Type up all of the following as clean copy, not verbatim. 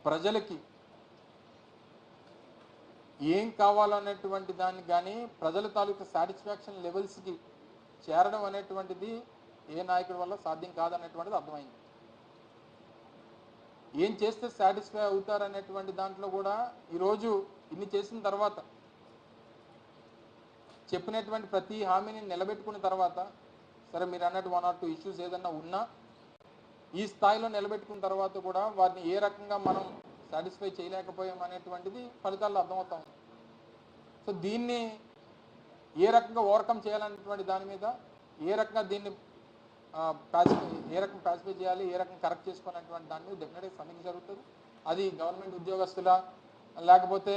ప్రజలకి ఏం కావాలనేటువంటి దాన్ని కానీ ప్రజల తాలూకు సాటిస్ఫాక్షన్ లెవెల్స్కి చేరడం అనేటువంటిది ఏ నాయకుడి వల్ల సాధ్యం కాదనేటువంటిది అర్థమైంది. ఏం చేస్తే సాటిస్ఫై అవుతారనేటువంటి దాంట్లో కూడా ఈరోజు ఇన్ని చేసిన తర్వాత, చెప్పినటువంటి ప్రతి హామీని నిలబెట్టుకున్న తర్వాత, సరే మీరు అన్నట్టు 1 or 2 ఇష్యూస్ ఏదన్నా ఉన్నా ఈ స్థాయిలో నిలబెట్టుకున్న తర్వాత కూడా వారిని ఏ రకంగా మనం సాటిస్ఫై చేయలేకపోయాం అనేటువంటిది ఫలితాల్లో అర్థమవుతాం. సో దీన్ని ఏ రకంగా ఓవర్కమ్ చేయాలనేటువంటి దాని మీద, ఏ రకంగా దీన్ని ఏ రకంగా పాసిఫై చేయాలి, ఏ రకంగా కరెక్ట్ చేసుకోవాలనేటువంటి దాని మీద డెఫినెట్గా సమీక్ష జరుగుతుంది. అది గవర్నమెంట్ ఉద్యోగస్తుల లేకపోతే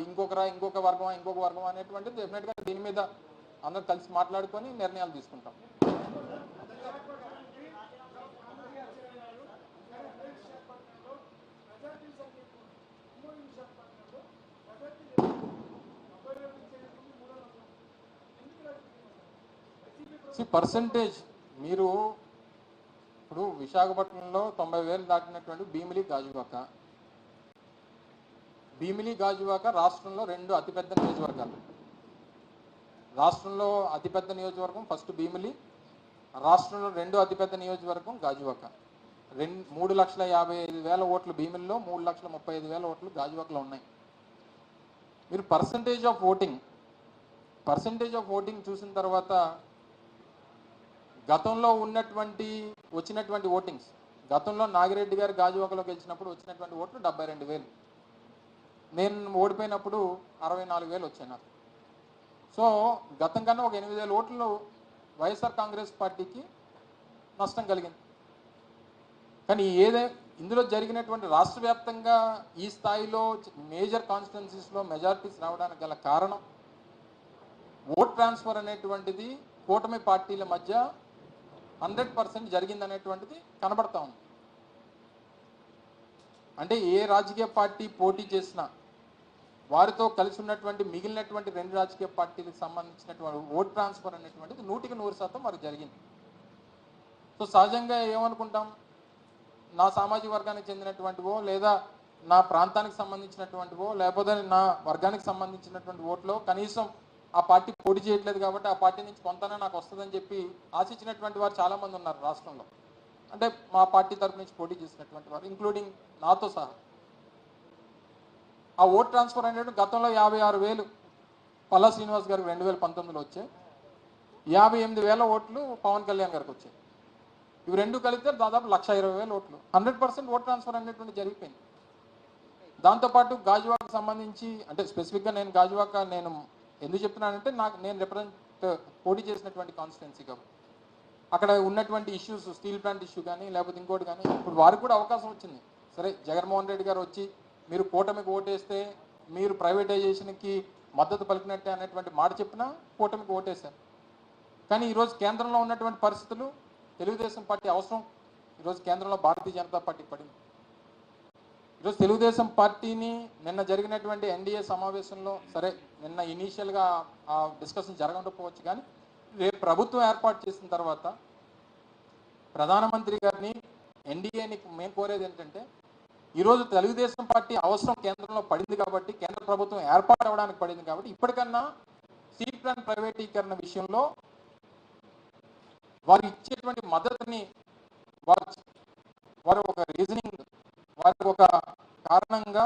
ఇంకొక వర్గం అనేటువంటిది డెఫినెట్గా దీని మీద అందరూ కలిసి మాట్లాడుకొని నిర్ణయాలు తీసుకుంటాం. పర్సంటేజ్ మీరు ఇప్పుడు విశాఖపట్నంలో 90,000 దాటినటువంటి భీమిలి గాజువాక రాష్ట్రంలో 2 అతిపెద్ద నియోజకవర్గాలు. రాష్ట్రంలో అతిపెద్ద నియోజకవర్గం ఫస్ట్ భీమిలి, రాష్ట్రంలో 2 అతిపెద్ద నియోజకవర్గం గాజువాక. 3,55,000 ఓట్లు భీమిలిలో, 3,35,000 ఓట్లు గాజువాకలో ఉన్నాయి. మీరు పర్సంటేజ్ ఆఫ్ ఓటింగ్ చూసిన తర్వాత గతంలో వచ్చినటువంటి ఓటింగ్స్, గతంలో నాగిరెడ్డి గారు గాజువాకలో గెలిచినప్పుడు వచ్చినటువంటి ఓట్లు 72,000, నేను ఓడిపోయినప్పుడు 64,000 వచ్చాయి నాకు. సో గతం కన్నా ఒక 8,000 ఓట్లు వైఎస్ఆర్ కాంగ్రెస్ పార్టీకి నష్టం కలిగింది. కానీ ఇందులో జరిగినటువంటి రాష్ట్ర వ్యాప్తంగా ఈ స్థాయిలో మేజర్ కాన్స్టిట్యున్సీస్లో మెజారిటీస్ రావడానికి గల కారణం ఓట్ ట్రాన్స్ఫర్ అనేటువంటిది కూటమి పార్టీల మధ్య 100% జరిగిందనేటువంటిది కనబడతా ఉంది. అంటే ఏ రాజకీయ పార్టీ పోటీ చేసినా వారితో కలిసి ఉన్నటువంటి మిగిలినటువంటి 2 రాజకీయ పార్టీలకు సంబంధించినటువంటి ఓట్ ట్రాన్స్ఫర్ అనేటువంటిది 100% వారికి జరిగింది. సో సహజంగా ఏమనుకుంటాం, నా సామాజిక వర్గానికి చెందినటువంటివో లేదా నా ప్రాంతానికి సంబంధించినటువంటివో లేకపోతే నా వర్గానికి సంబంధించినటువంటి ఓట్లో కనీసం ఆ పార్టీ పోటీ చేయట్లేదు కాబట్టి ఆ పార్టీ నుంచి కొంతనే నాకు వస్తుందని చెప్పి ఆశించినటువంటి వారు చాలామంది ఉన్నారు రాష్ట్రంలో. అంటే మా పార్టీ తరఫు నుంచి పోటీ చేసినటువంటి వారు, ఇంక్లూడింగ్ నాతో సహా. ఆ ఓట్ ట్రాన్స్ఫర్ అనేది గతంలో 56,000 పల్లా శ్రీనివాస్ గారికి 2019లో వచ్చాయి, 58,000 ఓట్లు పవన్ కళ్యాణ్ గారికి వచ్చాయి. ఇవి 2 కలిపితే దాదాపు 1,20,000 ఓట్లు. 100% ఓట్ ట్రాన్స్ఫర్ అనేటువంటి జరిగిపోయింది. దాంతోపాటు గాజువాకకు సంబంధించి, అంటే స్పెసిఫిక్గా నేను గాజువాక నేను ఎందుకు చెప్తున్నానంటే నేను పోటీ చేసినటువంటి కాన్స్టిట్యున్సీ కాబట్టి అక్కడ ఉన్నటువంటి ఇష్యూస్, స్టీల్ ప్లాంట్ ఇష్యూ కానీ లేకపోతే ఇంకోటి కానీ, ఇప్పుడు వారికి కూడా అవకాశం వచ్చింది. సరే జగన్మోహన్ రెడ్డి గారు వచ్చి మీరు కూటమికి ఓటేస్తే మీరు ప్రైవేటైజేషన్కి మద్దతు పలికినట్టే అనేటువంటి మాట చెప్పినా కూటమికి ఓటేశారు. కానీ ఈరోజు కేంద్రంలో ఉన్నటువంటి పరిస్థితులు, తెలుగుదేశం పార్టీ అవసరం ఈరోజు కేంద్రంలో భారతీయ జనతా పార్టీ పడింది. ఈరోజు తెలుగుదేశం పార్టీని నిన్న జరిగినటువంటి ఎన్డీఏ సమావేశంలో, సరే నిన్న ఇనీషియల్గా ఆ డిస్కషన్ జరగకపోవచ్చు, కానీ రేపు ప్రభుత్వం ఏర్పాటు చేసిన తర్వాత ప్రధానమంత్రి గారిని, ఎన్డీఏని మేము కోరేది ఏంటంటే, ఈరోజు తెలుగుదేశం పార్టీ అవసరం కేంద్రంలో పడింది కాబట్టి, కేంద్ర ప్రభుత్వం ఏర్పాటు అవ్వడానికి పడింది కాబట్టి ఇప్పటికన్నా స్టీల్ ప్లాంట్ ప్రైవేటీకరణ విషయంలో వారు ఇచ్చేటువంటి మద్దతుని వారు ఒక రీజనింగ్, వారికి ఒక కారణంగా